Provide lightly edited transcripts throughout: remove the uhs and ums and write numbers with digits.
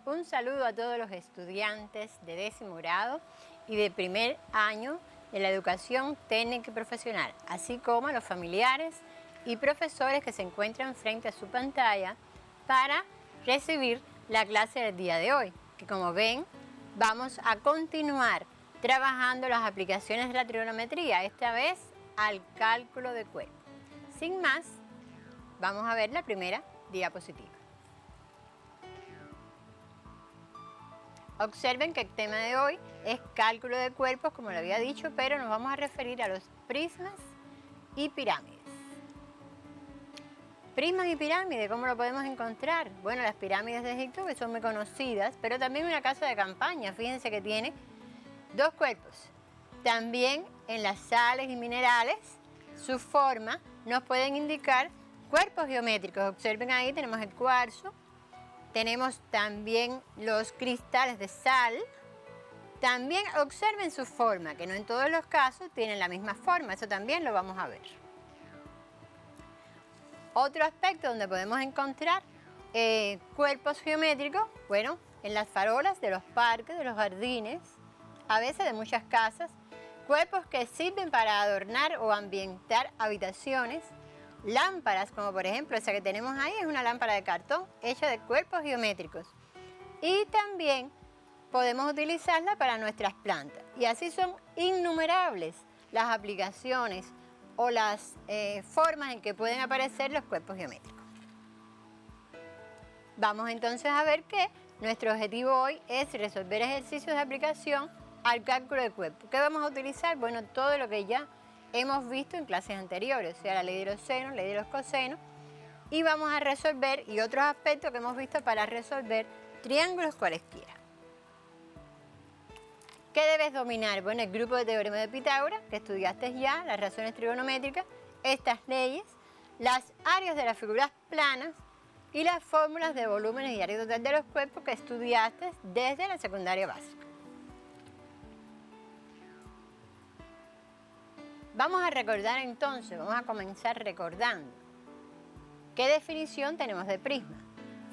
Un saludo a todos los estudiantes de 10º grado y de primer año de la educación técnica y profesional, así como a los familiares y profesores que se encuentran frente a su pantalla para recibir la clase del día de hoy, que como ven vamos a continuar trabajando las aplicaciones de la trigonometría, esta vez al cálculo de cuerpo. Sin más, vamos a ver la primera diapositiva. Observen que el tema de hoy es cálculo de cuerpos, como lo había dicho, pero nos vamos a referir a los prismas y pirámides. Prismas y pirámides, ¿cómo lo podemos encontrar? Bueno, las pirámides de Egipto, que son muy conocidas, pero también una casa de campaña, fíjense que tiene dos cuerpos. También en las sales y minerales, su forma nos pueden indicar cuerpos geométricos. Observen ahí, tenemos el cuarzo. Tenemos también los cristales de sal. También observen su forma, que no en todos los casos tienen la misma forma. Eso también lo vamos a ver. Otro aspecto donde podemos encontrar cuerpos geométricos, bueno, en las farolas de los parques, de los jardines, a veces de muchas casas. Cuerpos que sirven para adornar o ambientar habitaciones. Lámparas, como por ejemplo esa que tenemos ahí, es una lámpara de cartón hecha de cuerpos geométricos. Y también podemos utilizarla para nuestras plantas. Y así son innumerables las aplicaciones o las formas en que pueden aparecer los cuerpos geométricos. Vamos entonces a ver que nuestro objetivo hoy es resolver ejercicios de aplicación al cálculo de cuerpo. ¿Qué vamos a utilizar? Bueno, todo lo que ya hemos visto en clases anteriores, o sea, la ley de los senos, ley de los cosenos, y vamos a resolver, y otros aspectos que hemos visto para resolver triángulos cualesquiera. ¿Qué debes dominar? Bueno, el grupo de teorema de Pitágoras, que estudiaste ya, las razones trigonométricas, estas leyes, las áreas de las figuras planas y las fórmulas de volúmenes y área total de los cuerpos que estudiaste desde la secundaria básica. Vamos a recordar entonces, vamos a comenzar recordando. ¿Qué definición tenemos de prisma?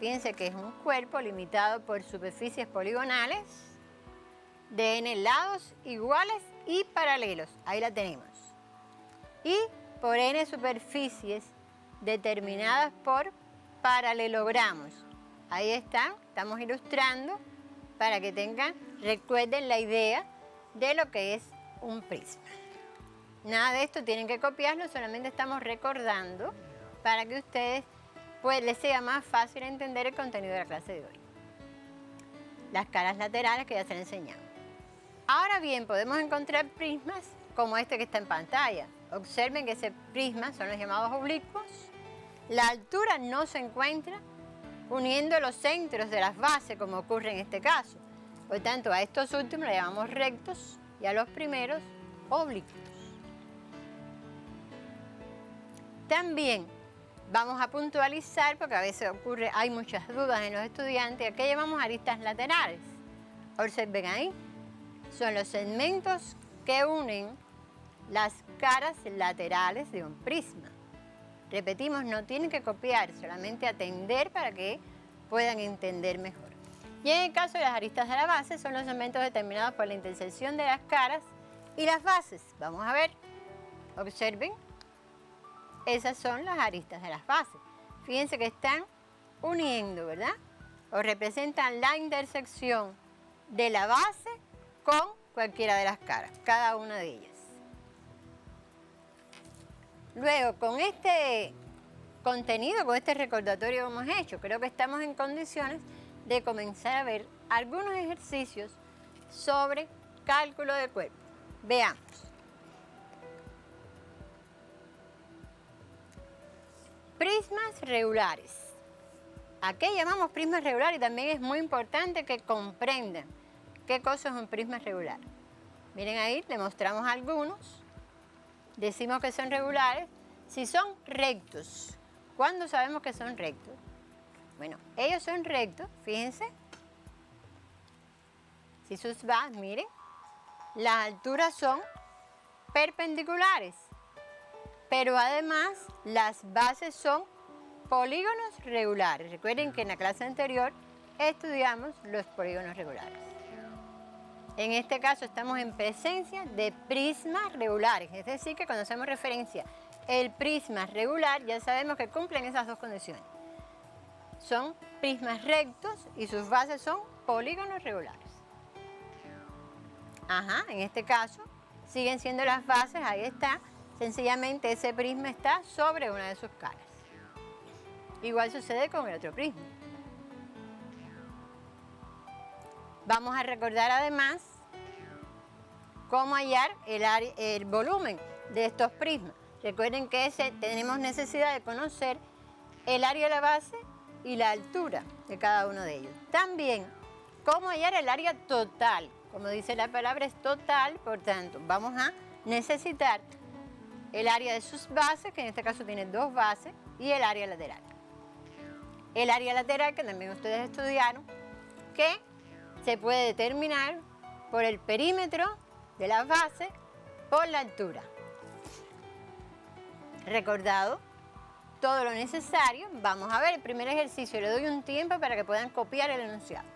Fíjense que es un cuerpo limitado por superficies poligonales de n lados iguales y paralelos. Ahí la tenemos. Y por n superficies determinadas por paralelogramos. Ahí están, estamos ilustrando para que recuerden la idea de lo que es un prisma. Nada de esto tienen que copiarlo, solamente estamos recordando para que ustedes les sea más fácil entender el contenido de la clase de hoy. Las caras laterales que ya se les enseñaron. Ahora bien, podemos encontrar prismas como este que está en pantalla. Observen que ese prisma son los llamados oblicuos. La altura no se encuentra uniendo los centros de las bases, como ocurre en este caso. Por tanto, a estos últimos le llamamos rectos y a los primeros oblicuos. También vamos a puntualizar, porque a veces hay muchas dudas en los estudiantes, ¿a qué llamamos aristas laterales? Observen ahí, son los segmentos que unen las caras laterales de un prisma. Repetimos, no tienen que copiar, solamente atender para que puedan entender mejor. Y en el caso de las aristas de la base, son los segmentos determinados por la intersección de las caras y las bases. Vamos a ver, observen. Esas son las aristas de las bases. Fíjense que están uniendo, ¿verdad? O representan la intersección de la base con cualquiera de las caras, cada una de ellas. Luego, con este contenido, con este recordatorio que hemos hecho, creo que estamos en condiciones de comenzar a ver algunos ejercicios sobre cálculo de cuerpo. Veamos. Prismas regulares. ¿A qué llamamos prismas regulares? Y también es muy importante que comprendan qué cosa es un prisma regular. Miren ahí, le mostramos algunos. Decimos que son regulares si son rectos. ¿Cuándo sabemos que son rectos? Bueno, ellos son rectos, fíjense. Si sus bases, miren, las alturas son perpendiculares. pero además las bases son polígonos regulares. Recuerden que en la clase anterior estudiamos los polígonos regulares. En este caso estamos en presencia de prismas regulares, es decir, que cuando hacemos referencia el prisma regular, ya sabemos que cumplen esas dos condiciones. Son prismas rectos y sus bases son polígonos regulares. Ajá, en este caso siguen siendo las bases, ahí está. Sencillamente ese prisma está sobre una de sus caras. Igual sucede con el otro prisma. Vamos a recordar además cómo hallar el volumen de estos prismas. Recuerden que tenemos necesidad de conocer el área de la base y la altura de cada uno de ellos. También, cómo hallar el área total. Como dice la palabra, es total, por tanto, vamos a necesitar el área de sus bases, que en este caso tiene dos bases, y el área lateral. El área lateral, que también ustedes estudiaron, que se puede determinar por el perímetro de las bases por la altura. Recordado todo lo necesario, vamos a ver el primer ejercicio. Le doy un tiempo para que puedan copiar el enunciado.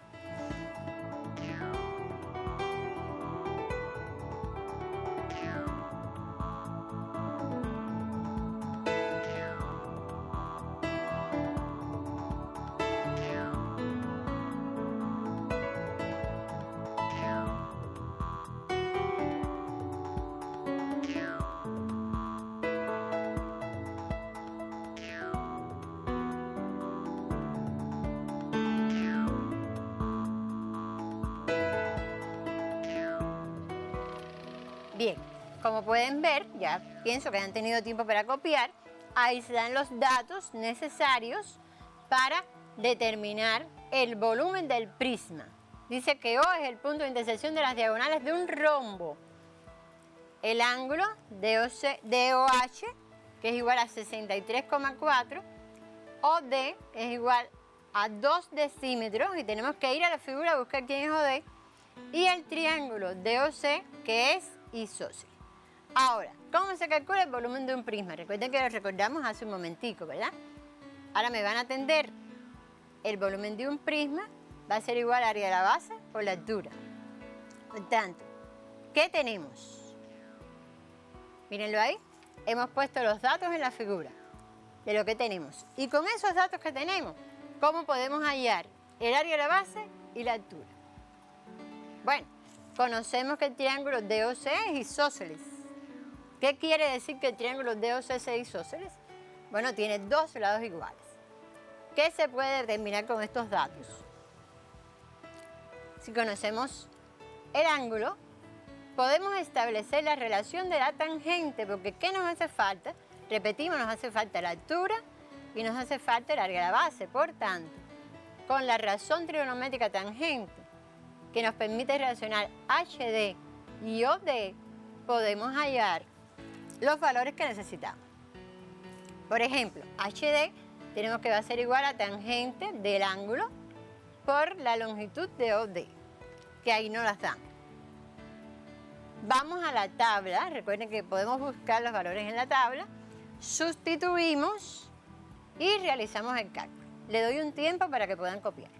Bien, como pueden ver, ya pienso que han tenido tiempo para copiar, ahí se dan los datos necesarios para determinar el volumen del prisma. Dice que O es el punto de intersección de las diagonales de un rombo. El ángulo DOH, que es igual a 63,4, OD es igual a 2 decímetros, y tenemos que ir a la figura a buscar quién es OD, y el triángulo DOC, que es isósceles. Ahora, ¿cómo se calcula el volumen de un prisma? Recuerden que lo recordamos hace un momentico, ¿verdad? Ahora me van a atender. El volumen de un prisma va a ser igual al área de la base por la altura. Por tanto, ¿qué tenemos? Mírenlo ahí. Hemos puesto los datos en la figura de lo que tenemos. Y con esos datos que tenemos, ¿cómo podemos hallar el área de la base y la altura? Bueno, conocemos que el triángulo DOC es isósceles. ¿Qué quiere decir que el triángulo DOC es isósceles? Bueno, tiene dos lados iguales. ¿Qué se puede determinar con estos datos? Si conocemos el ángulo, podemos establecer la relación de la tangente, porque ¿qué nos hace falta? Repetimos, nos hace falta la altura y nos hace falta el área de la base. Por tanto, con la razón trigonométrica tangente, que nos permite relacionar HD y OD, podemos hallar los valores que necesitamos. Por ejemplo, HD tenemos que va a ser igual a tangente del ángulo por la longitud de OD, que ahí no las dan. Vamos a la tabla, recuerden que podemos buscar los valores en la tabla, sustituimos y realizamos el cálculo. Le doy un tiempo para que puedan copiar.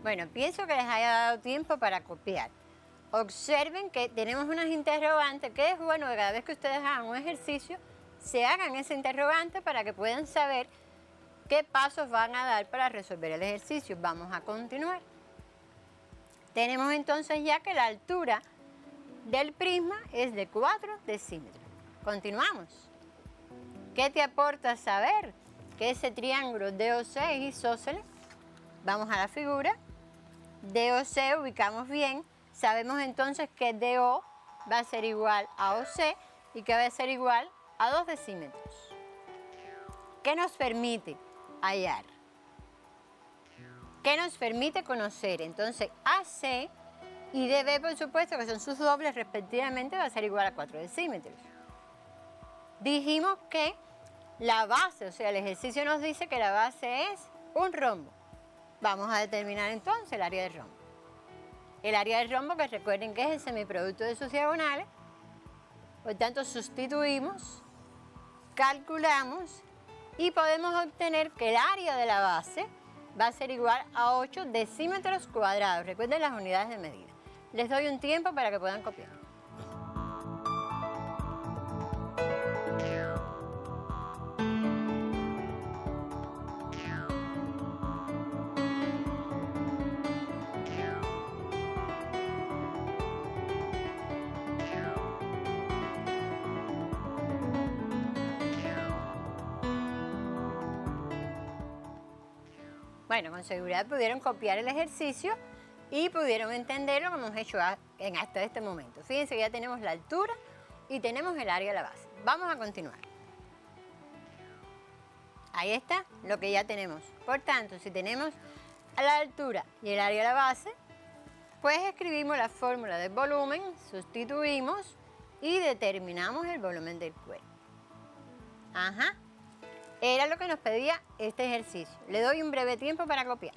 Bueno, pienso que les haya dado tiempo para copiar. Observen que tenemos unas interrogantes, que es bueno que cada vez que ustedes hagan un ejercicio, se hagan ese interrogante para que puedan saber qué pasos van a dar para resolver el ejercicio. Vamos a continuar. Tenemos entonces ya que la altura del prisma es de 4 decímetros. Continuamos. ¿Qué te aporta saber que ese triángulo DOC es isósceles? Vamos a la figura. DOC ubicamos bien. Sabemos entonces que DO va a ser igual a OC y que va a ser igual a 2 decímetros. ¿Qué nos permite hallar? ¿Qué nos permite conocer? Entonces, AC y DB, por supuesto, que son sus dobles respectivamente, va a ser igual a 4 decímetros. Dijimos que la base, o sea, el ejercicio nos dice que la base es un rombo. Vamos a determinar entonces el área del rombo. El área del rombo, que recuerden que es el semiproducto de sus diagonales, por tanto sustituimos, calculamos y podemos obtener que el área de la base va a ser igual a 8 decímetros cuadrados. Recuerden las unidades de medida. Les doy un tiempo para que puedan copiar. Bueno, con seguridad pudieron copiar el ejercicio y pudieron entenderlo como hemos hecho hasta este momento. Fíjense que ya tenemos la altura y tenemos el área de la base. Vamos a continuar. Ahí está lo que ya tenemos. Por tanto, si tenemos la altura y el área de la base, pues escribimos la fórmula del volumen, sustituimos y determinamos el volumen del cuerpo. Ajá. Era lo que nos pedía este ejercicio. Le doy un breve tiempo para copiar.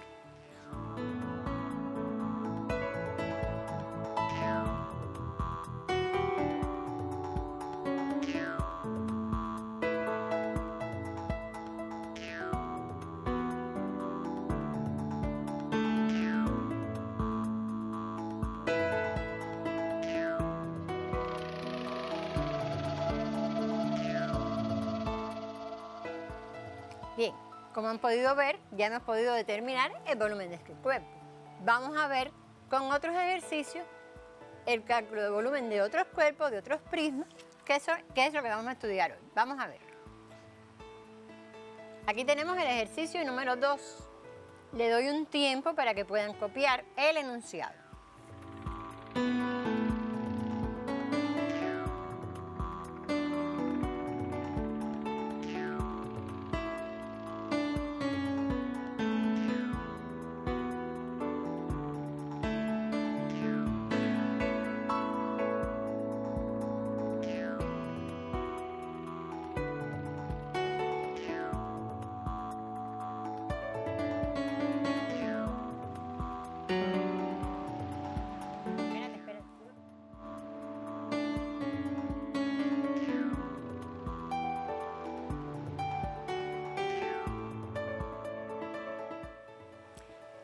Bien, como han podido ver, ya hemos podido determinar el volumen de este cuerpo. Vamos a ver con otros ejercicios el cálculo de volumen de otros cuerpos, de otros prismas, que es lo que vamos a estudiar hoy. Vamos a ver. Aquí tenemos el ejercicio número 2. Le doy un tiempo para que puedan copiar el enunciado.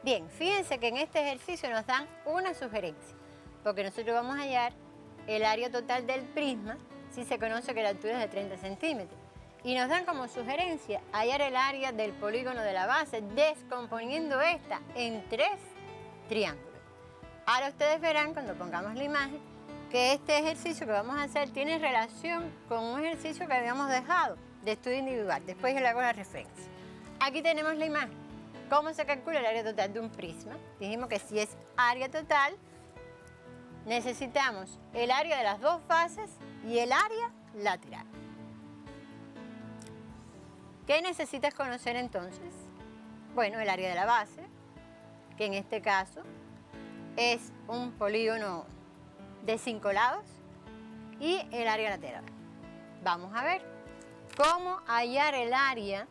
Bien, fíjense que en este ejercicio nos dan una sugerencia, porque nosotros vamos a hallar el área total del prisma si se conoce que la altura es de 30 centímetros. Y nos dan como sugerencia hallar el área del polígono de la base descomponiendo esta en 3 triángulos. Ahora ustedes verán cuando pongamos la imagen que este ejercicio que vamos a hacer tiene relación con un ejercicio que habíamos dejado de estudio individual. Después yo le hago la referencia. Aquí tenemos la imagen. ¿Cómo se calcula el área total de un prisma? Dijimos que si es área total, necesitamos el área de las dos fases y el área lateral. ¿Qué necesitas conocer entonces? Bueno, el área de la base, que en este caso es un polígono de 5 lados, y el área lateral. Vamos a ver cómo hallar el área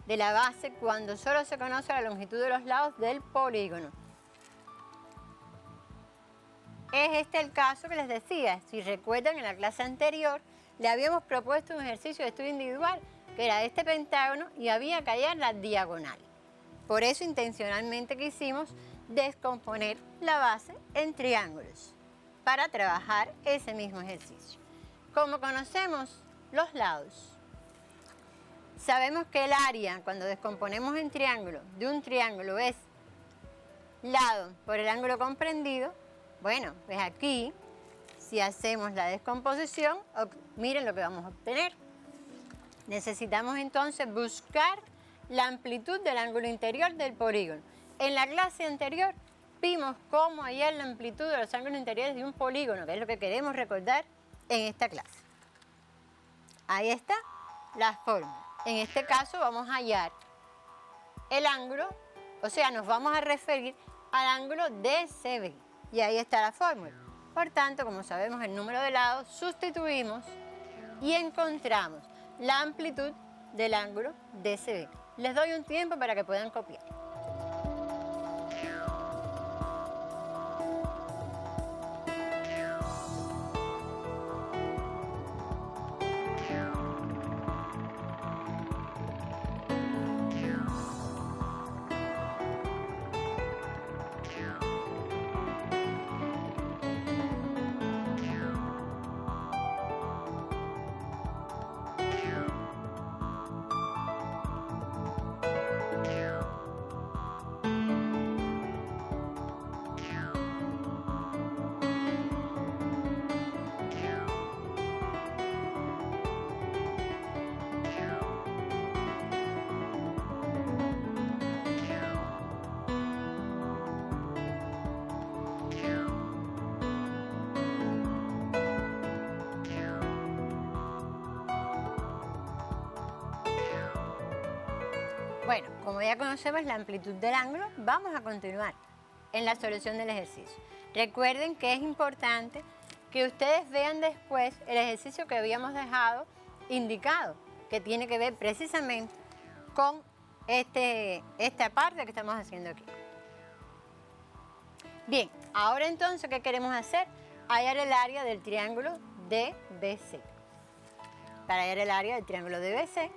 de la base cuando solo se conoce la longitud de los lados del polígono. Es este el caso que les decía. Si recuerdan, en la clase anterior le habíamos propuesto un ejercicio de estudio individual que era este pentágono y había que hallar la diagonal. Por eso intencionalmente quisimos descomponer la base en triángulos para trabajar ese mismo ejercicio. Como conocemos los lados, sabemos que el área, cuando descomponemos en triángulo, de un triángulo es lado por el ángulo comprendido. Bueno, pues aquí, si hacemos la descomposición, miren lo que vamos a obtener. Necesitamos entonces buscar la amplitud del ángulo interior del polígono. En la clase anterior supimos cómo hallar la amplitud de los ángulos interiores de un polígono, que es lo que queremos recordar en esta clase. Ahí está la fórmula. En este caso vamos a hallar el ángulo, o sea, nos vamos a referir al ángulo DCB. Y ahí está la fórmula. Por tanto, como sabemos el número de lados, sustituimos y encontramos la amplitud del ángulo DCB. Les doy un tiempo para que puedan copiar. Bueno, como ya conocemos la amplitud del ángulo, vamos a continuar en la solución del ejercicio. Recuerden que es importante que ustedes vean después el ejercicio que habíamos dejado indicado, que tiene que ver precisamente con esta parte que estamos haciendo aquí. Bien, ahora entonces, ¿qué queremos hacer? Hallar el área del triángulo DBC. Para hallar el área del triángulo DBC,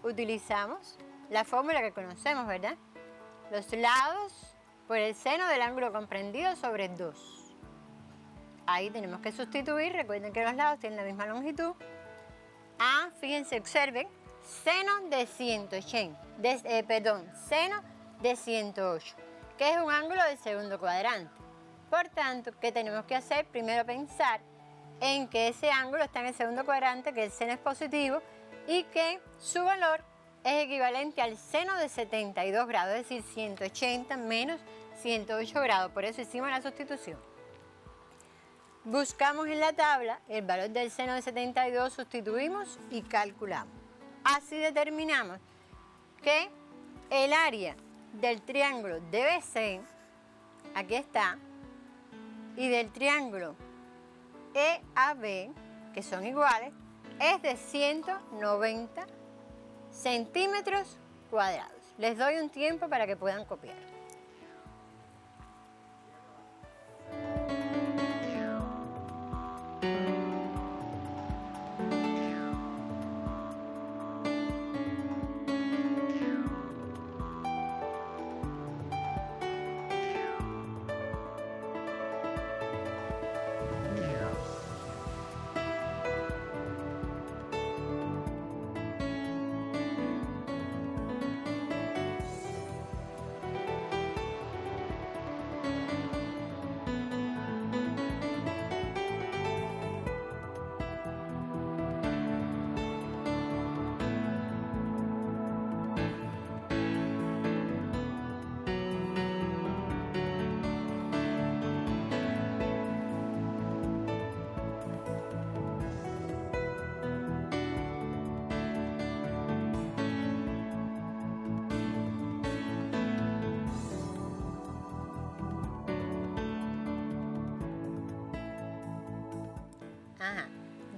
utilizamos la fórmula que conocemos, ¿verdad? Los lados por el seno del ángulo comprendido sobre 2. Ahí tenemos que sustituir, recuerden que los lados tienen la misma longitud. Fíjense, observen, seno de 180, seno de 108, que es un ángulo del segundo cuadrante. Por tanto, ¿qué tenemos que hacer? Primero pensar en que ese ángulo está en el segundo cuadrante, que el seno es positivo y que su valor es equivalente al seno de 72 grados, es decir, 180 menos 108 grados. Por eso hicimos la sustitución. Buscamos en la tabla el valor del seno de 72, sustituimos y calculamos. Así determinamos que el área del triángulo DBC, aquí está, y del triángulo EAB, que son iguales, es de 190 centímetros cuadrados. Les doy un tiempo para que puedan copiar.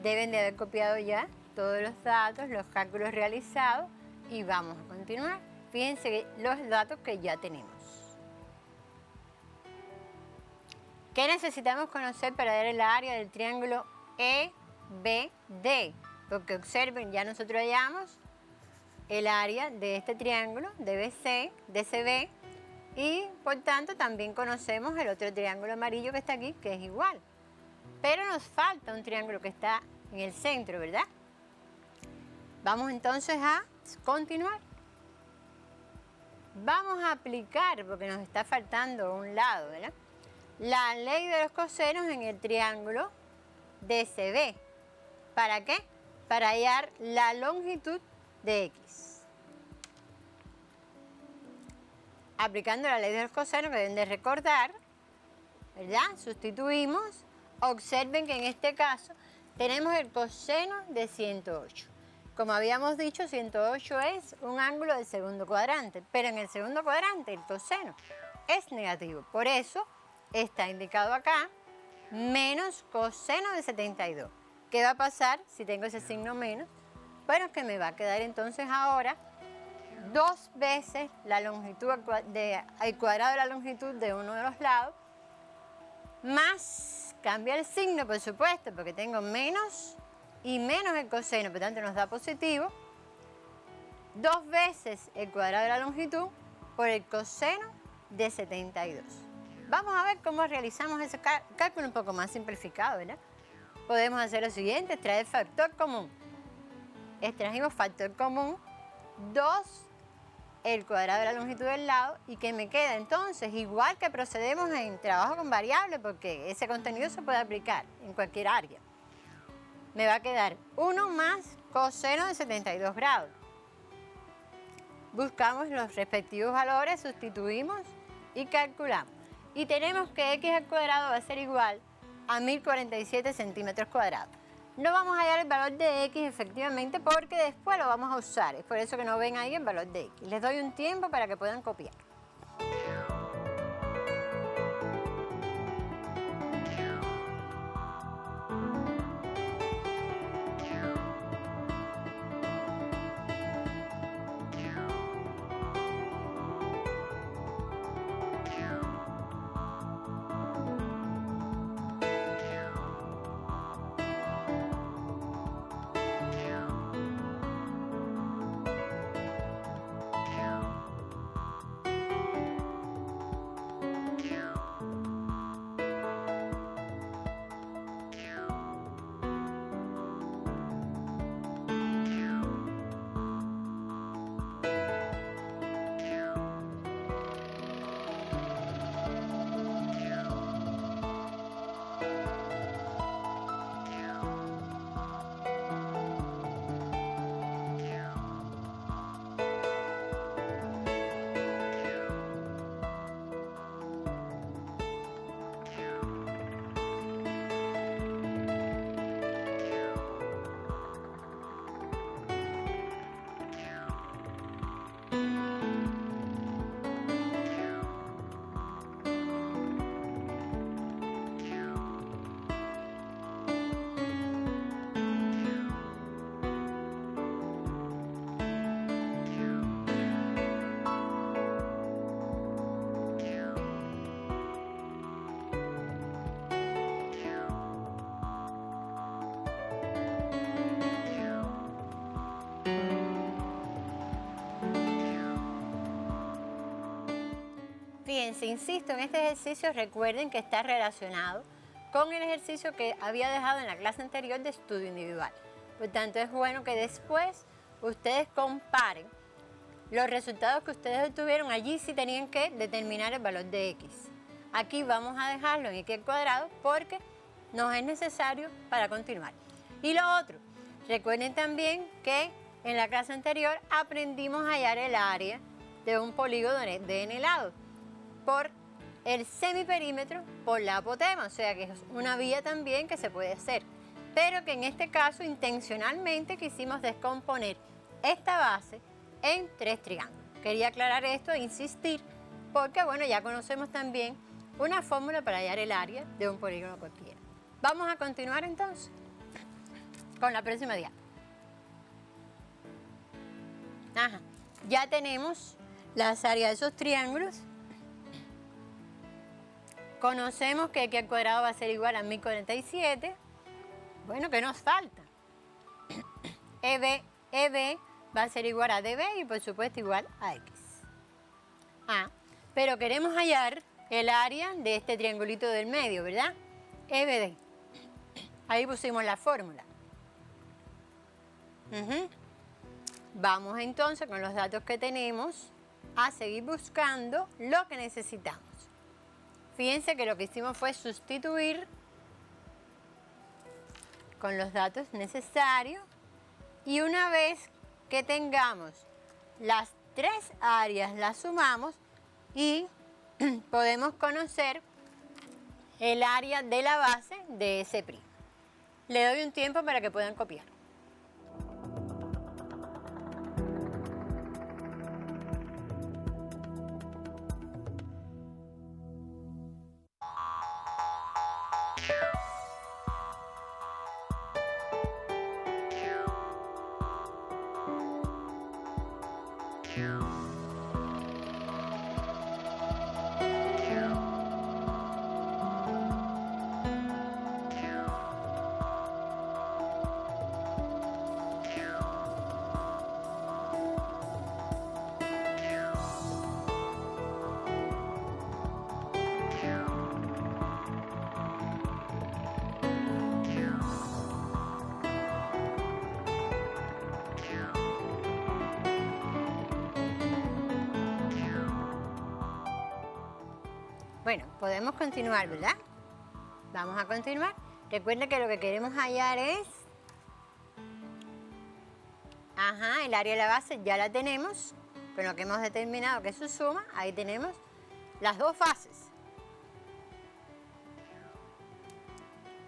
Deben de haber copiado ya todos los datos, los cálculos realizados y vamos a continuar. Fíjense los datos que ya tenemos. ¿Qué necesitamos conocer para dar el área del triángulo EBD? Porque observen, ya nosotros hallamos el área de este triángulo, DCB, y por tanto también conocemos el otro triángulo amarillo que está aquí, que es igual. Pero nos falta un triángulo que está en el centro, ¿verdad? Vamos entonces a continuar. Vamos a aplicar, porque nos está faltando un lado, ¿verdad? La ley de los cosenos en el triángulo DCB. ¿Para qué? Para hallar la longitud de X. Aplicando la ley de los cosenos, que deben de recordar, ¿verdad? Sustituimos. Observen que en este caso tenemos el coseno de 108. Como habíamos dicho, 108 es un ángulo del segundo cuadrante, pero en el segundo cuadrante el coseno es negativo. Por eso está indicado acá menos coseno de 72. ¿Qué va a pasar si tengo ese signo menos? Bueno, que me va a quedar entonces ahora 2 veces la longitud al cuadrado de la longitud de uno de los lados, más cambia el signo, por supuesto, porque tengo menos y menos el coseno, por tanto nos da positivo, 2 veces el cuadrado de la longitud por el coseno de 72. Vamos a ver cómo realizamos ese cálculo un poco más simplificado, ¿verdad? Podemos hacer lo siguiente, extraer factor común. Extrajimos factor común, 2 el cuadrado de la longitud del lado, y que me queda entonces, igual que procedemos en trabajo con variables, porque ese contenido se puede aplicar en cualquier área. Me va a quedar 1 más coseno de 72 grados. Buscamos los respectivos valores, sustituimos y calculamos. Y tenemos que x al cuadrado va a ser igual a 1047 centímetros cuadrados. No vamos a hallar el valor de x efectivamente porque después lo vamos a usar. Es por eso que no ven ahí el valor de x. Les doy un tiempo para que puedan copiar. Fíjense, insisto, en este ejercicio recuerden que está relacionado con el ejercicio que había dejado en la clase anterior de estudio individual. Por tanto, es bueno que después ustedes comparen los resultados que ustedes obtuvieron. Allí sí tenían que determinar el valor de x. Aquí vamos a dejarlo en x al cuadrado porque nos es necesario para continuar. Y lo otro, recuerden también que en la clase anterior aprendimos a hallar el área de un polígono de n lados por el semiperímetro por la apotema, o sea que es una vía también que se puede hacer, pero que en este caso intencionalmente quisimos descomponer esta base en 3 triángulos. Quería aclarar esto e insistir porque, bueno, ya conocemos también una fórmula para hallar el área de un polígono cualquiera. Vamos a continuar entonces con la próxima diapositiva. Ya tenemos las áreas de esos triángulos. Conocemos que x al cuadrado va a ser igual a 1047. Bueno, ¿qué nos falta? EB va a ser igual a DB y por supuesto igual a X. Pero queremos hallar el área de este triangulito del medio, ¿verdad? EBD. Ahí pusimos la fórmula. Vamos entonces con los datos que tenemos a seguir buscando lo que necesitamos. Fíjense que lo que hicimos fue sustituir con los datos necesarios y una vez que tengamos las 3 áreas las sumamos y podemos conocer el área de la base de ese prisma. Le doy un tiempo para que puedan copiar. Bueno, podemos continuar, ¿verdad? Vamos a continuar. Recuerden que lo que queremos hallar es... el área de la base ya la tenemos, con lo que hemos determinado que es su suma. Ahí tenemos las dos fases.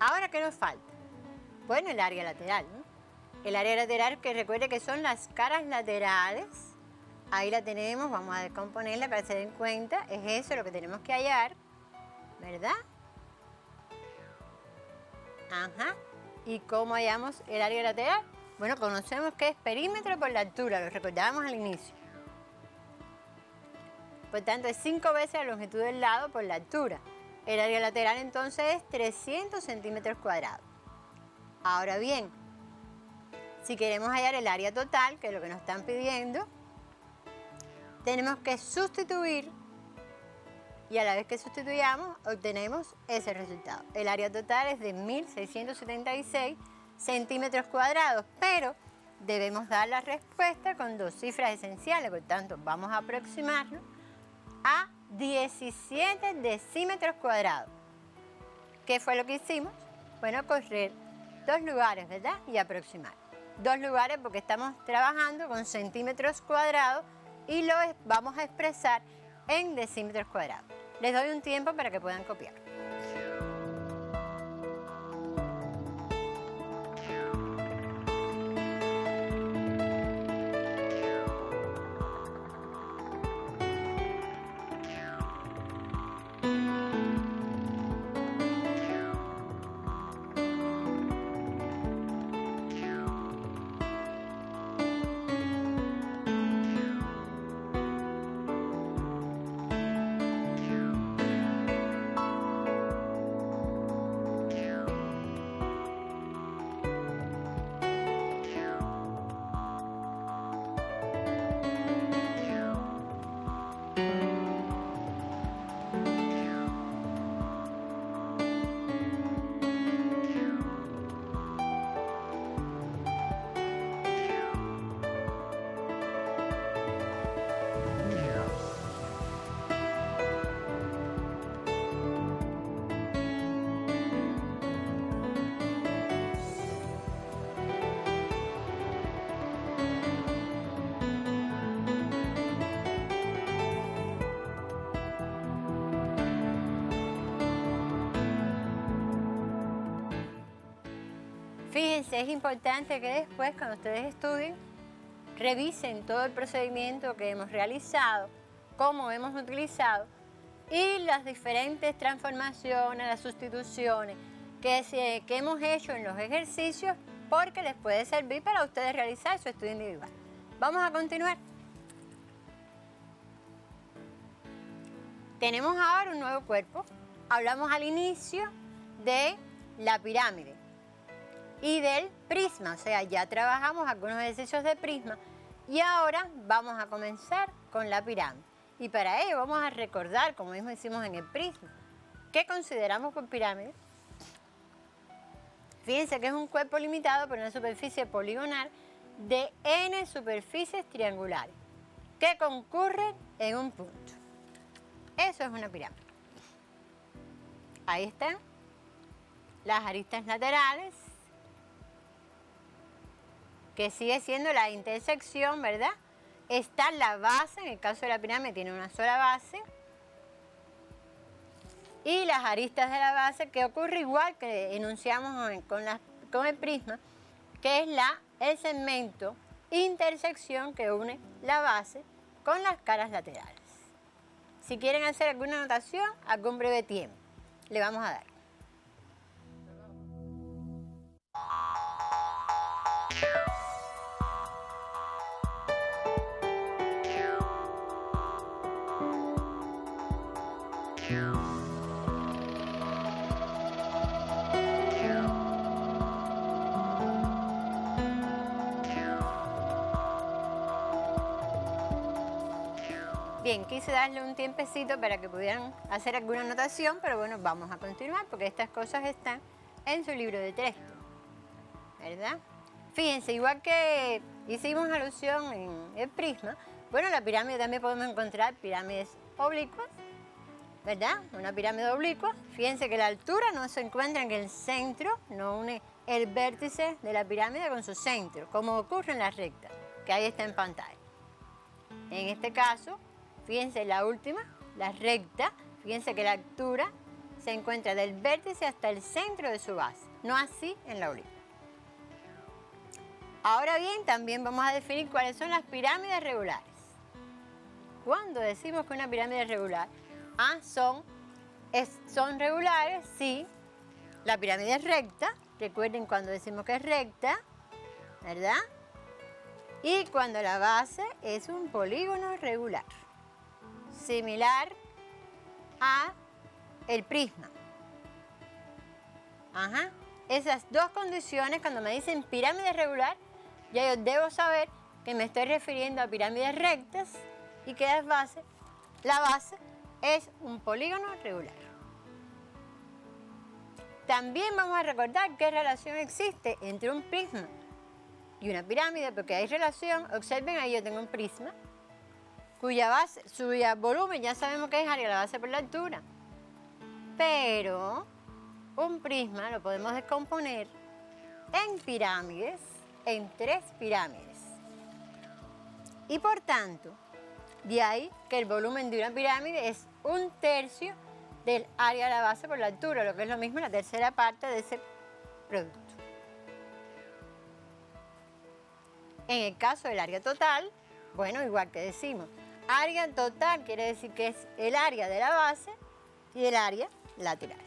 Ahora, ¿qué nos falta? Bueno, el área lateral, ¿no? El área lateral, que recuerde que son las caras laterales. Ahí la tenemos, vamos a descomponerla para que se den cuenta. Es eso lo que tenemos que hallar, ¿verdad? ¿Y cómo hallamos el área lateral? Bueno, conocemos que es perímetro por la altura, lo recordábamos al inicio. Por tanto, es 5 veces la longitud del lado por la altura. El área lateral entonces es 300 centímetros cuadrados. Ahora bien, si queremos hallar el área total, que es lo que nos están pidiendo, tenemos que sustituir, y a la vez que sustituyamos obtenemos ese resultado. El área total es de 1.676 centímetros cuadrados, pero debemos dar la respuesta con dos cifras esenciales, por tanto vamos a aproximarlo a 17 decímetros cuadrados. ¿Qué fue lo que hicimos? Bueno, correr 2 lugares, ¿verdad? Y aproximar. 2 lugares porque estamos trabajando con centímetros cuadrados y lo vamos a expresar en decímetros cuadrados. Les doy un tiempo para que puedan copiar. Fíjense, es importante que después, cuando ustedes estudien, revisen todo el procedimiento que hemos realizado, cómo hemos utilizado y las diferentes transformaciones, las sustituciones que hemos hecho en los ejercicios, porque les puede servir para ustedes realizar su estudio individual. Vamos a continuar. Tenemos ahora un nuevo cuerpo. Hablamos al inicio de la pirámide y del prisma, o sea, ya trabajamos algunos ejercicios de prisma y ahora vamos a comenzar con la pirámide. Y para ello vamos a recordar, como mismo hicimos en el prisma, ¿qué consideramos por pirámide? Fíjense que es un cuerpo limitado por una superficie poligonal de n superficies triangulares que concurren en un punto. Eso es una pirámide. Ahí están las aristas laterales, que sigue siendo la intersección, ¿verdad? Está la base, en el caso de la pirámide tiene una sola base. y las aristas de la base, que ocurre igual que enunciamos con el prisma, que es el segmento intersección que une la base con las caras laterales. Si quieren hacer alguna anotación, algún breve tiempo, le vamos a dar. Bien, quise darle un tiempecito para que pudieran hacer alguna anotación, pero bueno, vamos a continuar porque estas cosas están en su libro de texto, ¿verdad? Fíjense, igual que hicimos alusión en el prisma, bueno, la pirámide también podemos encontrar pirámides oblicuas, ¿verdad? Una pirámide oblicua, fíjense que la altura no se encuentra en el centro, no une el vértice de la pirámide con su centro, como ocurre en la recta, que ahí está en pantalla. En este caso, fíjense la última, la recta, fíjense que la altura se encuentra del vértice hasta el centro de su base, no así en la oblicua. Ahora bien, también vamos a definir cuáles son las pirámides regulares. Cuando decimos que una pirámide es regular, son regulares si la pirámide es recta, recuerden cuando decimos que es recta, ¿verdad? Y cuando la base es un polígono regular, similar a el prisma. Esas dos condiciones, cuando me dicen pirámide regular, ya yo debo saber que me estoy refiriendo a pirámides rectas y que la base es un polígono regular. También vamos a recordar qué relación existe entre un prisma y una pirámide, porque hay relación. Observen, ahí yo tengo un prisma cuya volumen ya sabemos que es área de la base por la altura. Pero un prisma lo podemos descomponer en pirámides, en 3 pirámides. Y por tanto, de ahí que el volumen de una pirámide es 1/3 del área de la base por la altura, lo que es lo mismo la tercera parte de ese producto. En el caso del área total, bueno, igual que decimos, área total quiere decir que es el área de la base y el área lateral.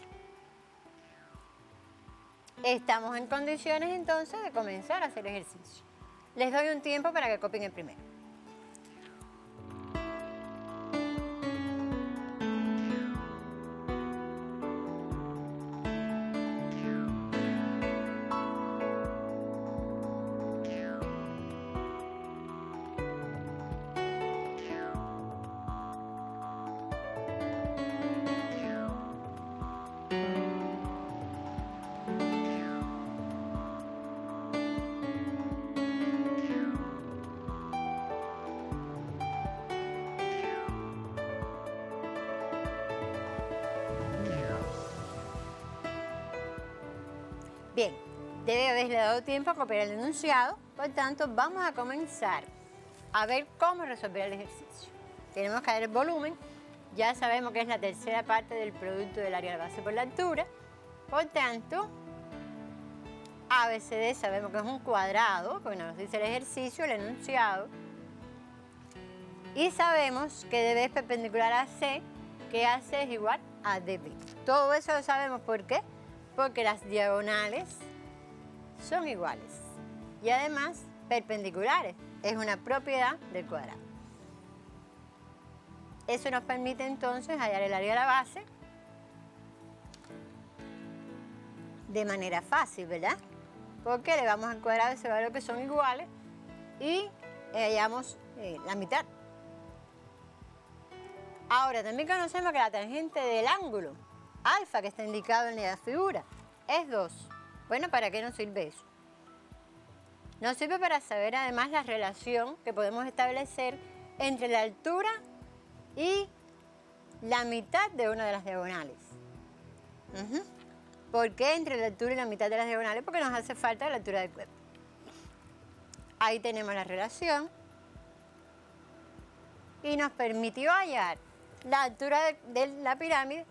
Estamos en condiciones entonces de comenzar a hacer ejercicio. Les doy un tiempo para que copien el primero. Bien, debe haberle dado tiempo a copiar el enunciado, por tanto vamos a comenzar a ver cómo resolver el ejercicio. Tenemos que dar el volumen, ya sabemos que es la tercera parte del producto del área de base por la altura, por tanto, ABCD sabemos que es un cuadrado, porque nos dice el ejercicio, el enunciado, y sabemos que DB es perpendicular a C, que AC es igual a DB. Todo eso lo sabemos, ¿por qué? Porque las diagonales son iguales y además perpendiculares. Es una propiedad del cuadrado. Eso nos permite entonces hallar el área de la base de manera fácil, ¿verdad? Porque le vamos al cuadrado ese valor que son iguales y hallamos la mitad. Ahora, también conocemos que la tangente del ángulo alfa, que está indicado en la figura, es 2. Bueno, ¿para qué nos sirve eso? Nos sirve para saber además la relación que podemos establecer entre la altura y la mitad de una de las diagonales. ¿Por qué entre la altura y la mitad de las diagonales? Porque nos hace falta la altura del cuerpo. Ahí tenemos la relación y nos permitió hallar la altura de la pirámide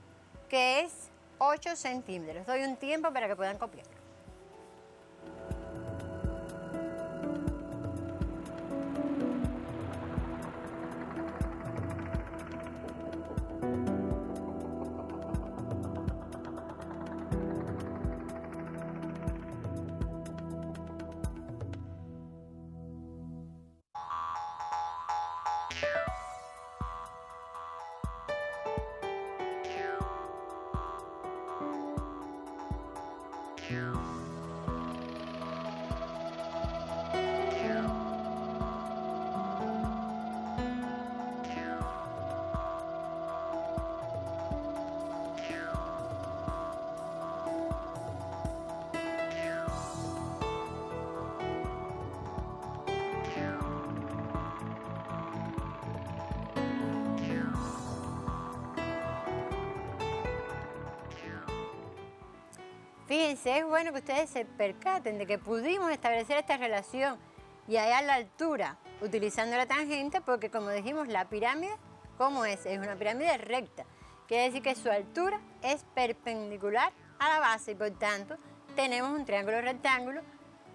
que es 8 centímetros. Doy un tiempo para que puedan copiar. Fíjense, es bueno que ustedes se percaten de que pudimos establecer esta relación y hallar la altura utilizando la tangente, porque como dijimos, la pirámide, ¿cómo es? Es una pirámide recta. Quiere decir que su altura es perpendicular a la base y por tanto tenemos un triángulo rectángulo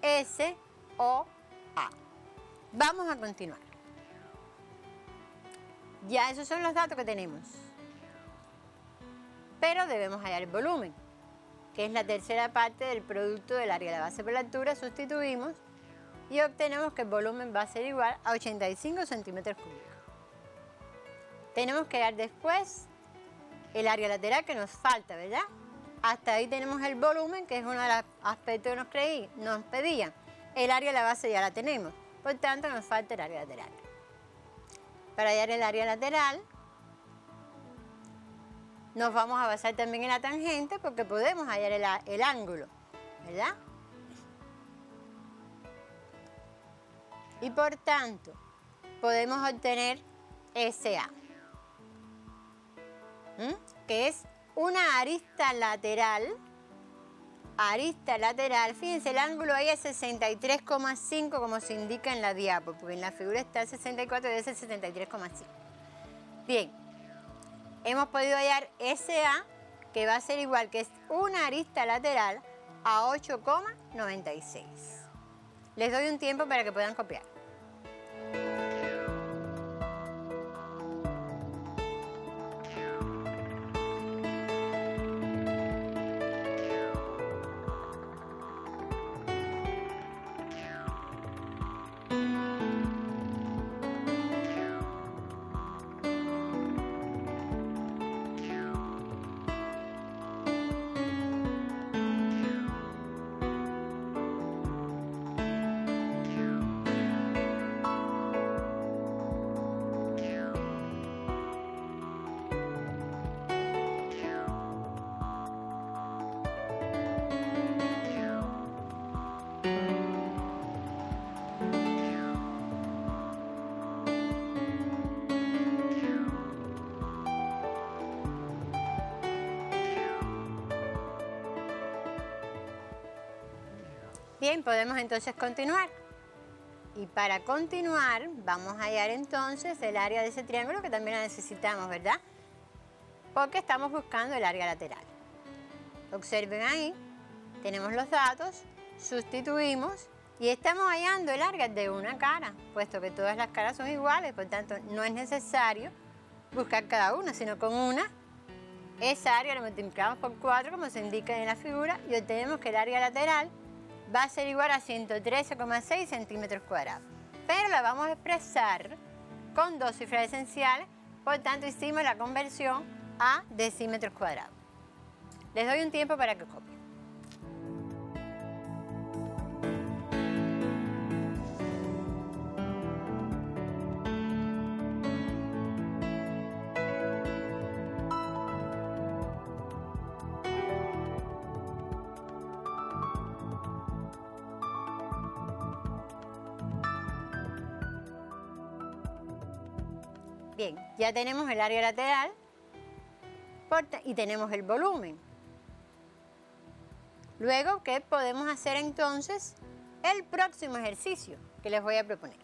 SOA. Vamos a continuar. Ya esos son los datos que tenemos. Pero debemos hallar el volumen, que es la tercera parte del producto del área de la base por la altura. Sustituimos y obtenemos que el volumen va a ser igual a 85 centímetros cúbicos. Tenemos que hallar después el área lateral que nos falta, ¿verdad? Hasta ahí tenemos el volumen, que es uno de los aspectos que nos pedían. El área de la base ya la tenemos, por tanto nos falta el área lateral. Para hallar el área lateral, nos vamos a basar también en la tangente, porque podemos hallar el ángulo, ¿verdad? Y por tanto, podemos obtener SA, que es una arista lateral. Fíjense, el ángulo ahí es 63,5 como se indica en la diapo, porque en la figura está el 64 y debe ser 73,5. Bien, hemos podido hallar SA, que va a ser igual, que es una arista lateral a 8,96. Les doy un tiempo para que puedan copiar. Bien, podemos entonces continuar. Y para continuar, vamos a hallar entonces el área de ese triángulo, que también la necesitamos, ¿verdad? Porque estamos buscando el área lateral. Observen ahí, tenemos los datos, sustituimos y estamos hallando el área de una cara, puesto que todas las caras son iguales, por tanto no es necesario buscar cada una, sino con una, esa área la multiplicamos por 4, como se indica en la figura, y obtenemos que el área lateral va a ser igual a 113,6 centímetros cuadrados. Pero la vamos a expresar con dos cifras esenciales, por tanto hicimos la conversión a decímetros cuadrados. Les doy un tiempo para que copien. Bien, ya tenemos el área lateral y tenemos el volumen. Luego, ¿qué podemos hacer entonces? El próximo ejercicio que les voy a proponer.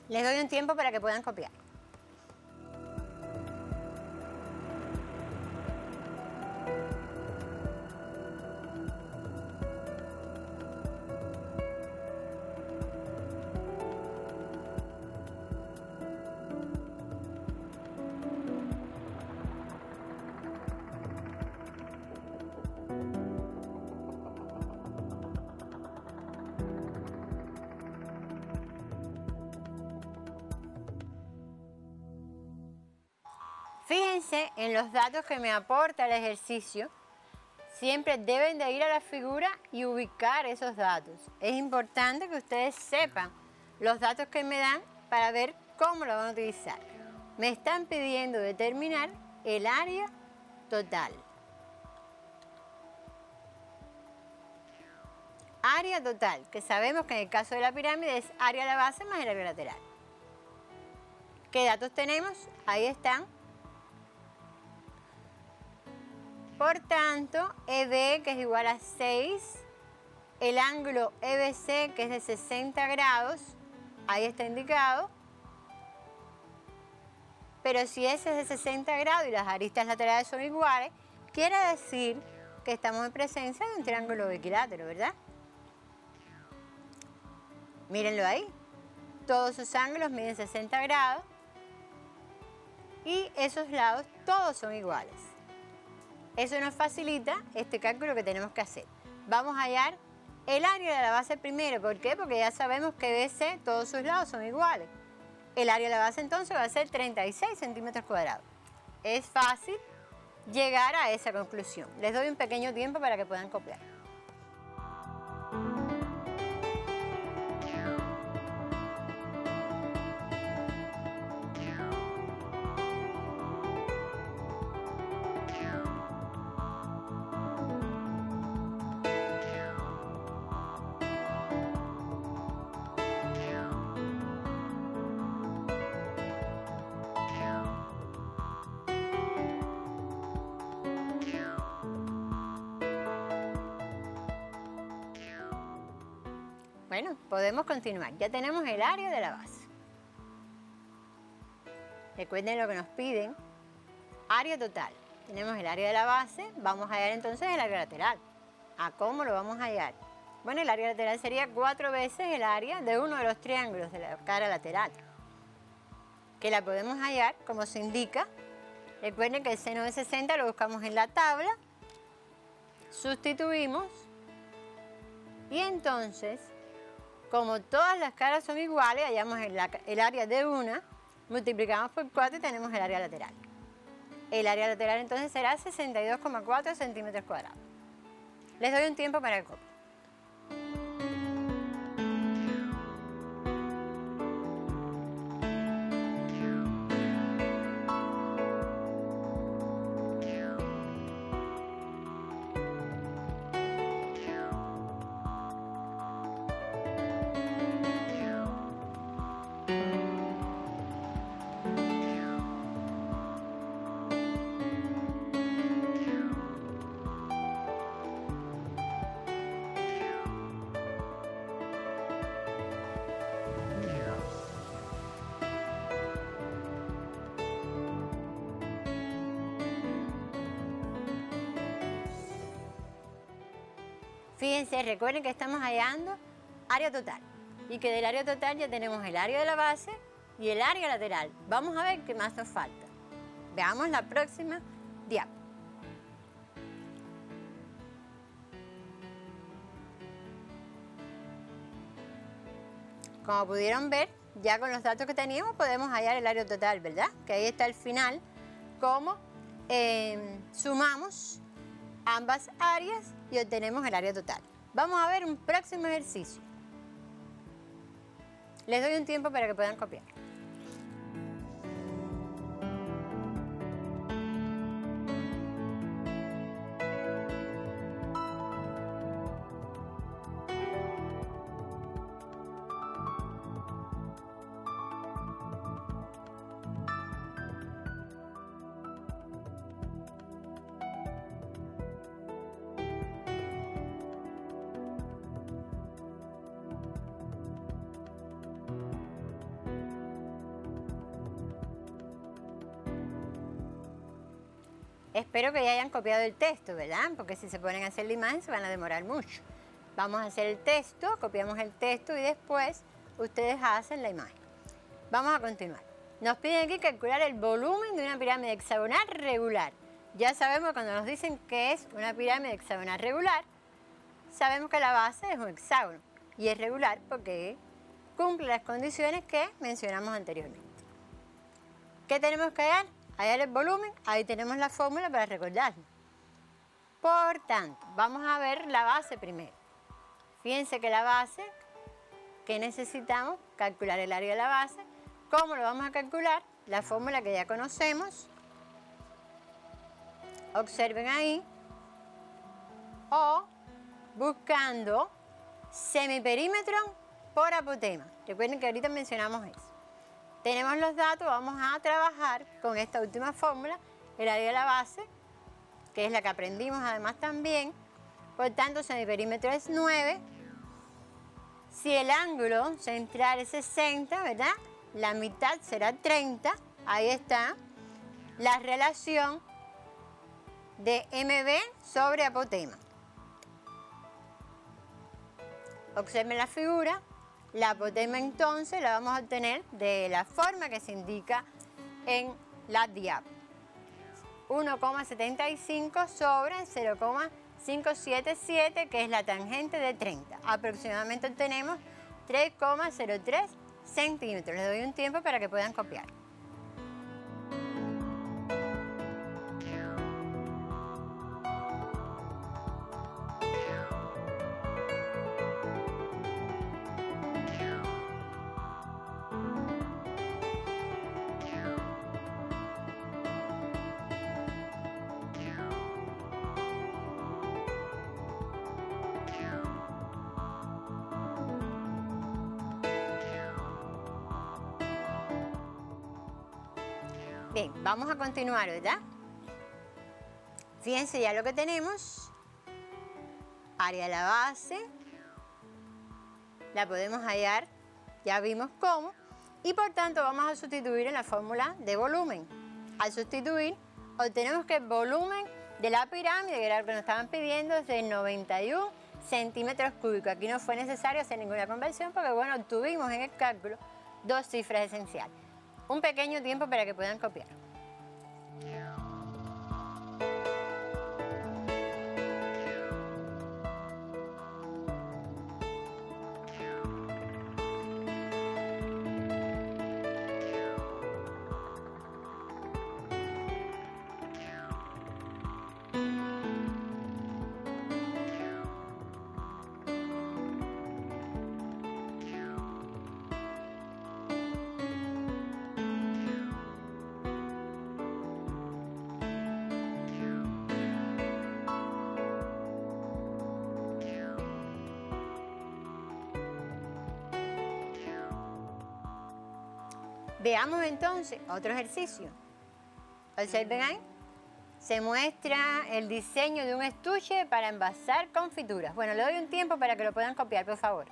Les doy un tiempo para que puedan copiar. Fíjense en los datos que me aporta el ejercicio. Siempre deben de ir a la figura y ubicar esos datos. Es importante que ustedes sepan los datos que me dan para ver cómo lo van a utilizar. Me están pidiendo determinar el área total. Área total, que sabemos que en el caso de la pirámide es área de la base más el área lateral. ¿Qué datos tenemos? Ahí están. Por tanto, EB, que es igual a 6, el ángulo EBC, que es de 60 grados, ahí está indicado. Pero si ese es de 60 grados y las aristas laterales son iguales, quiere decir que estamos en presencia de un triángulo equilátero, ¿verdad? Mírenlo ahí. Todos sus ángulos miden 60 grados y esos lados todos son iguales. Eso nos facilita este cálculo que tenemos que hacer. Vamos a hallar el área de la base primero. ¿Por qué? Porque ya sabemos que BC, todos sus lados son iguales. El área de la base entonces va a ser 36 centímetros cuadrados. Es fácil llegar a esa conclusión. Les doy un pequeño tiempo para que puedan copiar. Bueno, podemos continuar. Ya tenemos el área de la base. Recuerden lo que nos piden. Área total. Tenemos el área de la base. Vamos a hallar entonces el área lateral. ¿A cómo lo vamos a hallar? Bueno, el área lateral sería 4 veces el área de uno de los triángulos de la cara lateral. Que la podemos hallar como se indica. Recuerden que el seno de 60 lo buscamos en la tabla. Sustituimos. Y entonces, como todas las caras son iguales, hallamos el área de una, multiplicamos por 4 y tenemos el área lateral. El área lateral entonces será 62,4 centímetros cuadrados. Les doy un tiempo para el copio. Fíjense, recuerden que estamos hallando área total y que del área total ya tenemos el área de la base y el área lateral. Vamos a ver qué más nos falta. Veamos la próxima diapo. Como pudieron ver, ya con los datos que teníamos podemos hallar el área total, ¿verdad? Que ahí está el final, cómo sumamos ambas áreas y obtenemos el área total. Vamos a ver un próximo ejercicio. Les doy un tiempo para que puedan copiar. Espero que ya hayan copiado el texto, ¿verdad? Porque si se ponen a hacer la imagen se van a demorar mucho. Vamos a hacer el texto, copiamos el texto y después ustedes hacen la imagen. Vamos a continuar. Nos piden aquí calcular el volumen de una pirámide hexagonal regular. Ya sabemos cuando nos dicen que es una pirámide hexagonal regular, sabemos que la base es un hexágono y es regular porque cumple las condiciones que mencionamos anteriormente. ¿Qué tenemos que hallar? hallar el volumen, ahí tenemos la fórmula para recordarlo. Por tanto, vamos a ver la base primero. Fíjense que la base, que necesitamos calcular el área de la base. ¿Cómo lo vamos a calcular? La fórmula que ya conocemos. Observen ahí. O buscando semiperímetro por apotema. Recuerden que ahorita mencionamos eso. Tenemos los datos, vamos a trabajar con esta última fórmula, el área de la base, que es la que aprendimos además también. Por tanto, semiperímetro es 9. Si el ángulo central es 60, ¿verdad? La mitad será 30. Ahí está la relación de MB sobre apotema. Observen la figura. La apotema entonces la vamos a obtener de la forma que se indica en la diapo. 1,75 sobre 0,577, que es la tangente de 30. Aproximadamente obtenemos 3,03 centímetros. Les doy un tiempo para que puedan copiar. Bien, vamos a continuar, ¿verdad? Fíjense ya lo que tenemos. Área de la base. La podemos hallar, ya vimos cómo. Y por tanto vamos a sustituir en la fórmula de volumen. Al sustituir, obtenemos que el volumen de la pirámide, que era lo que nos estaban pidiendo, es de 91 centímetros cúbicos. Aquí no fue necesario hacer ninguna conversión porque, bueno, obtuvimos en el cálculo dos cifras esenciales. Un pequeño tiempo para que puedan copiar. Veamos entonces otro ejercicio. Observen ahí. Se muestra el diseño de un estuche para envasar confituras. Bueno, le doy un tiempo para que lo puedan copiar, por favor.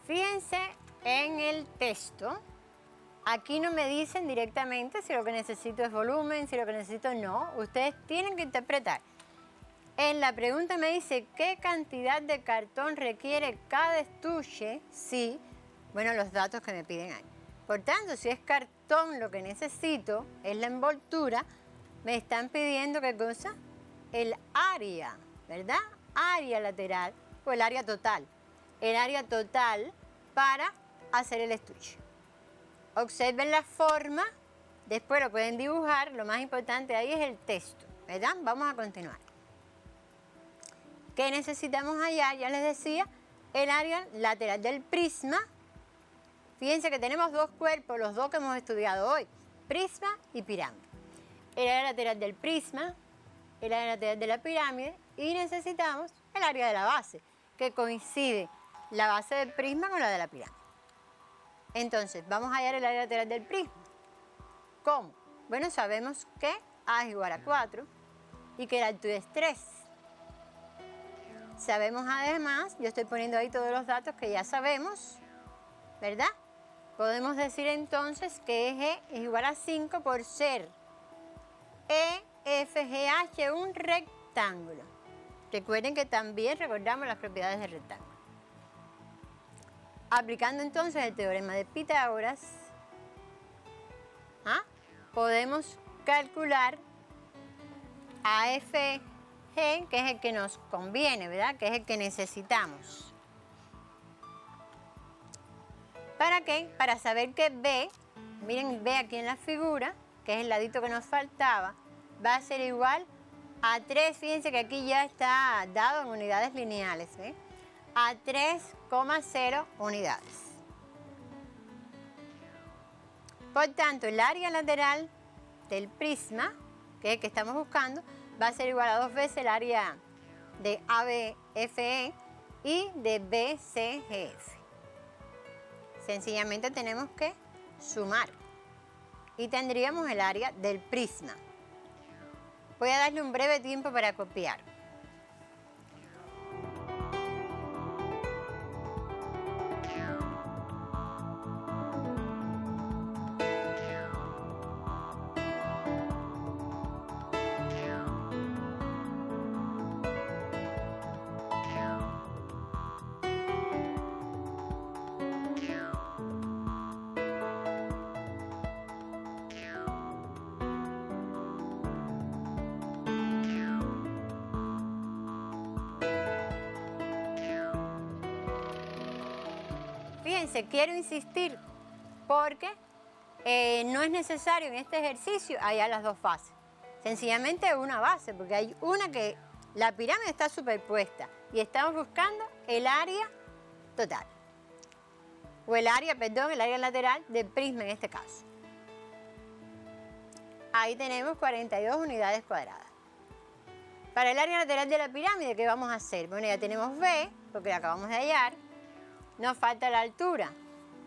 Fíjense en el texto. Aquí no me dicen directamente si lo que necesito es volumen, si lo que necesito no. Ustedes tienen que interpretar. En la pregunta me dice qué cantidad de cartón requiere cada estuche. Sí, bueno, los datos que me piden ahí. Por tanto, si es cartón lo que necesito, es la envoltura, me están pidiendo ¿qué cosa? El área, ¿verdad? Área lateral o el área total. El área total para hacer el estuche. Observen la forma, después lo pueden dibujar, lo más importante ahí es el texto, ¿verdad? Vamos a continuar. ¿Qué necesitamos allá? Ya les decía, el área lateral del prisma. Fíjense que tenemos dos cuerpos, los dos que hemos estudiado hoy. prisma y pirámide. El área lateral del prisma, el área lateral de la pirámide y necesitamos el área de la base, que coincide la base del prisma con la de la pirámide. Entonces, vamos a hallar el área lateral del prisma. ¿Cómo? Bueno, sabemos que A es igual a 4 y que la altura es 3. Sabemos además, yo estoy poniendo ahí todos los datos que ya sabemos, ¿verdad? Podemos decir entonces que eje es igual a 5 por ser EFGH un rectángulo. Recuerden que también recordamos las propiedades del rectángulo. Aplicando entonces el teorema de Pitágoras, podemos calcular AFG, que es el que nos conviene, ¿verdad? Que es el que necesitamos. ¿Para qué? Para saber que B, miren B aquí en la figura, que es el ladito que nos faltaba, va a ser igual a 3, fíjense que aquí ya está dado en unidades lineales, ¿eh? A 3,0 unidades. Por tanto, el área lateral del prisma, que es el que estamos buscando, va a ser igual a 2 veces el área de ABFE y de BCGF. Sencillamente tenemos que sumar y tendríamos el área del prisma. Voy a darle un breve tiempo para copiar. Fíjense, quiero insistir porque no es necesario en este ejercicio hallar las dos fases. Sencillamente una base, porque hay una que la pirámide está superpuesta y estamos buscando el área total. O el área lateral del prisma en este caso. Ahí tenemos 42 unidades cuadradas. Para el área lateral de la pirámide, ¿qué vamos a hacer? Bueno, ya tenemos B, porque la acabamos de hallar. Nos falta la altura.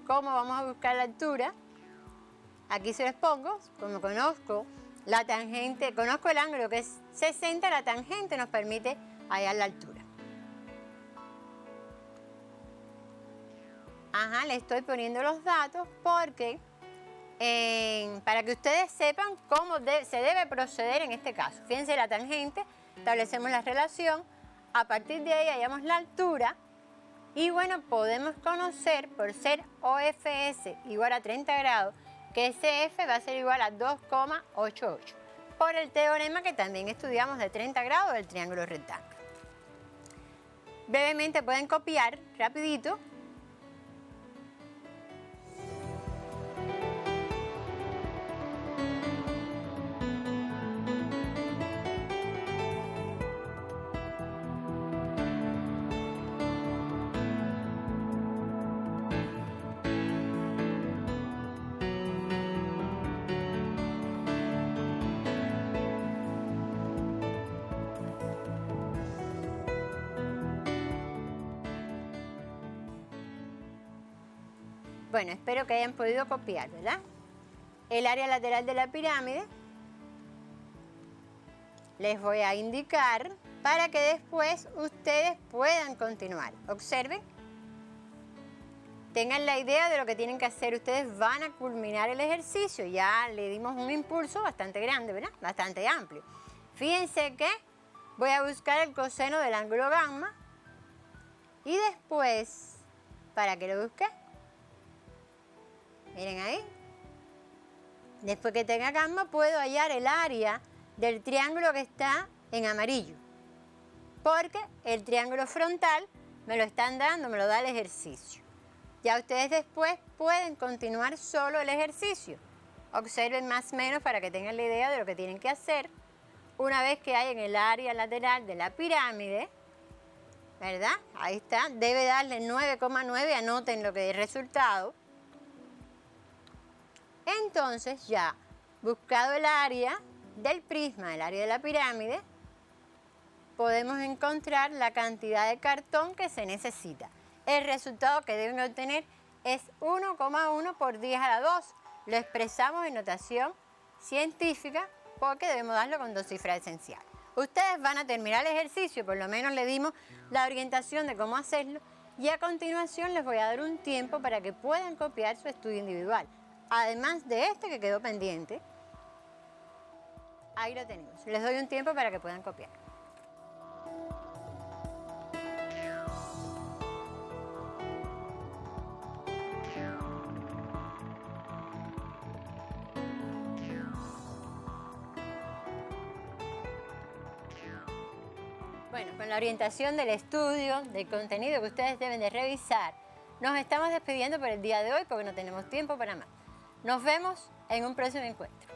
¿Cómo vamos a buscar la altura? Aquí se los pongo, como conozco la tangente, conozco el ángulo que es 60, la tangente nos permite hallar la altura. Le estoy poniendo los datos porque para que ustedes sepan cómo se debe proceder en este caso. Fíjense la tangente, establecemos la relación, a partir de ahí hallamos la altura. Y bueno, podemos conocer, por ser OFS igual a 30 grados, que ese F va a ser igual a 2,88. Por el teorema que también estudiamos de 30 grados del triángulo rectángulo. Brevemente pueden copiar, rapidito. Bueno, espero que hayan podido copiar, ¿verdad? El área lateral de la pirámide les voy a indicar para que después ustedes puedan continuar. Observen, tengan la idea de lo que tienen que hacer. Ustedes van a culminar el ejercicio. Ya le dimos un impulso bastante grande, ¿verdad? Bastante amplio. Fíjense que voy a buscar el coseno del ángulo gamma y después, para que lo busque, miren ahí, después que tenga gamma puedo hallar el área del triángulo que está en amarillo, porque el triángulo frontal me lo están dando, me lo da el ejercicio. Ya ustedes después pueden continuar solo el ejercicio. Observen más o menos para que tengan la idea de lo que tienen que hacer una vez que hay en el área lateral de la pirámide, ¿verdad? Ahí está, debe darle 9,9, anoten lo que es el resultado. Entonces ya buscado el área del prisma, el área de la pirámide, podemos encontrar la cantidad de cartón que se necesita. El resultado que deben obtener es 1,1 por 10 a la 2. Lo expresamos en notación científica porque debemos darlo con 2 cifras esenciales. Ustedes van a terminar el ejercicio, por lo menos le dimos la orientación de cómo hacerlo, y a continuación les voy a dar un tiempo para que puedan copiar su estudio individual. Además de este que quedó pendiente, ahí lo tenemos. Les doy un tiempo para que puedan copiar. Bueno, con la orientación del estudio, del contenido que ustedes deben de revisar, nos estamos despidiendo por el día de hoy porque no tenemos tiempo para más. Nos vemos en un próximo encuentro.